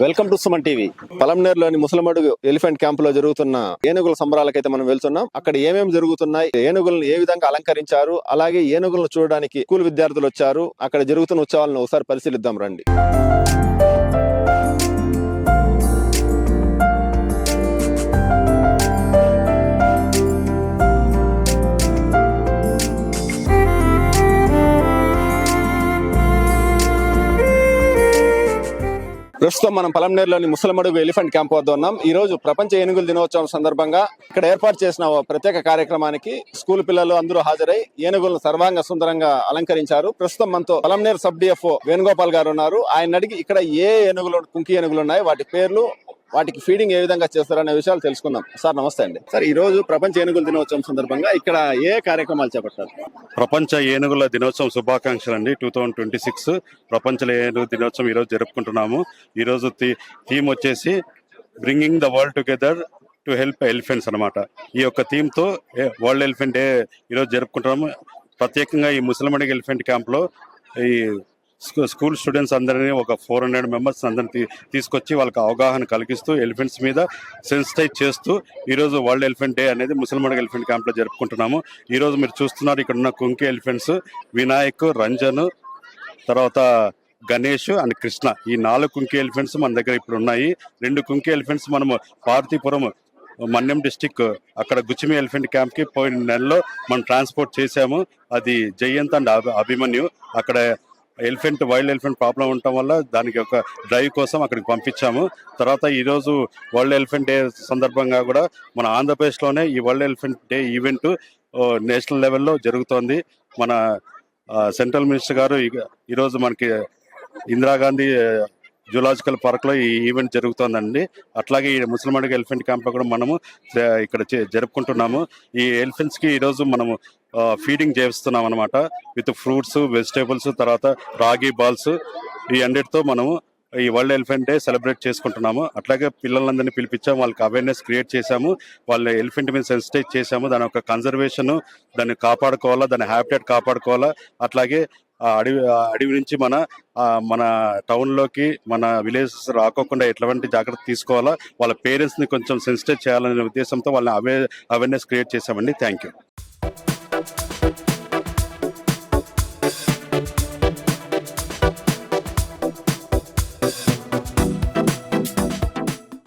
Welcome to Suman TV. పలంనేరులోని Musalamadugu elephant camp లో జరుగుతున్న ఏనుగుల సంబరాలకైతే మనం వెళ్తున్నాం. అక్కడ ఏమేమి జరుగుతున్నాయి, ఏనుగులను ఏ విధంగా అలంకరించారు, అలాగే ఏనుగులను చూడడానికి స్కూల్ విద్యార్థులు వచ్చారు. అక్కడ జరుగుతున్న ఉత్సవాలను ఒకసారి పరిశీలిద్దాం రండి. ప్రస్తుతం మనం పలంనేరులోని ముసలమడుగు ఎలిఫెంట్ క్యాంప్ వద్ద ఉన్నాం. ఈ రోజు ప్రపంచ ఏనుగుల దినోత్సవం సందర్భంగా ఇక్కడ ఏర్పాటు చేసిన ప్రత్యేక కార్యక్రమానికి స్కూల్ పిల్లలు అందరూ హాజరై ఏనుగులను సర్వాంగ సుందరంగా అలంకరించారు. ప్రస్తుతం మనతో పలంనేరు సబ్ డిఎఫ్ఓ వేణుగోపాల్ గారు ఉన్నారు. ఆయన అడిగి ఇక్కడ ఏ ఏనుగులు, కుంకి ఏనుగులు ఉన్నాయి, వాటి పేర్లు, వాటికి ఫీడింగ్ ఏ విధంగా చేస్తారనే విషయాలు తెలుసుకుందాం. సార్ నమస్తే అండి. సార్, ఈ రోజు ప్రపంచ ఏనుగుల దినోత్సవం సందర్భంగా ఇక్కడ ఏ కార్యక్రమాలు చేపట్టారు? ప్రపంచ ఏనుగుల దినోత్సవం శుభాకాంక్షలు అండి. 2026 ప్రపంచ ఏనుగుల దినోత్సవం ఈరోజు జరుపుకుంటున్నాము. ఈరోజు థీమ్ వచ్చేసి bringing the world together to help elephants అనమాట. ఈ యొక్క థీమ్ తో వరల్డ్ ఎలిఫెంట్ డే ఈరోజు జరుపుకుంటున్నాము. ప్రత్యేకంగా ఈ ముసలమడుగు ఎలిఫెంట్ క్యాంప్ లో ఈ స్కూల్ స్టూడెంట్స్ అందరినీ ఒక 400 మెంబర్స్ అందరినీ తీసుకొచ్చి వాళ్ళకి అవగాహన కలిగిస్తూ ఎలిఫెంట్స్ మీద సెన్సిటైజ్ చేస్తూ ఈరోజు వరల్డ్ ఎలిఫెంట్ డే అనేది ముసలమడుగు ఎలిఫెంట్ క్యాంప్ లో జరుపుకుంటున్నాము. ఈరోజు మీరు చూస్తున్నారు ఇక్కడ ఉన్న కుంకి ఎలిఫెంట్స్ వినాయక్, రంజన్, తర్వాత గణేష్ అండ్ కృష్ణ, ఈ 4 కుంకి ఎలిఫెంట్స్ మన దగ్గర ఇప్పుడు ఉన్నాయి. 2 కుంకి ఎలిఫెంట్స్ మనము పార్వతీపురం మన్యం డిస్టిక్ అక్కడ గుచ్చిమి ఎలిఫెంట్ క్యాంప్ కి పోయిన నెలలో మనం ట్రాన్స్పోర్ట్ చేశాము. అది జయంత్ అండ్ అభిమన్యు. అక్కడ వైల్డ్ ఎలిఫెంట్ ప్రాబ్లం ఉండటం వల్ల దానికి ఒక డ్రైవ్ కోసం అక్కడికి పంపించాము. తర్వాత ఈరోజు వరల్డ్ ఎలిఫెంట్ డే సందర్భంగా కూడా మన ఆంధ్రప్రదేశ్లోనే ఈ world elephant day event national లెవెల్లో జరుగుతోంది. మన సెంట్రల్ మినిస్టర్ గారు ఈరోజు మనకి ఇందిరాగాంధీ జూలాజికల్ పార్క్ లో ఈ ఈవెంట్ జరుగుతోందండి. అట్లాగే ఈ ముసలమడుగు ఎలిఫెంట్ క్యాంప్ లో కూడా మనము ఇక్కడ జరుపుకుంటున్నాము. ఈ ఎలిఫెంట్స్ కి ఈరోజు మనము ఫీడింగ్ చేస్తున్నాం అనమాట. విత్ ఫ్రూట్స్, వెజిటేబుల్స్, తర్వాత రాగి బాల్స్, ఈ అన్నిటితో మనము ఈ వరల్డ్ ఎలిఫెంట్ డే సెలబ్రేట్ చేసుకుంటున్నాము. అట్లాగే పిల్లలందరినీ పిలిపించాము, వాళ్ళకి అవేర్నెస్ క్రియేట్ చేశాము, వాళ్ళ ఎలిఫెంట్ మీద సెన్సిటైజ్ చేశాము. దాని యొక్క కన్జర్వేషన్, దాన్ని కాపాడుకోవాలా, దాని హ్యాబిటేట్ కాపాడుకోవాలా. అట్లాగే అడవి నుంచి మన టౌన్ లోకి, మన విలేజెస్ రాకోకుండా ఎట్లాంటి జాగ్రత్త తీసుకోవాలా, వాళ్ళ పేరెంట్స్ ని కొంచెం సెన్సిటైజ్ చేయాలనే ఉద్దేశంతో వాళ్ళని అవేర్నెస్ క్రియేట్ చేశామండి. Thank you.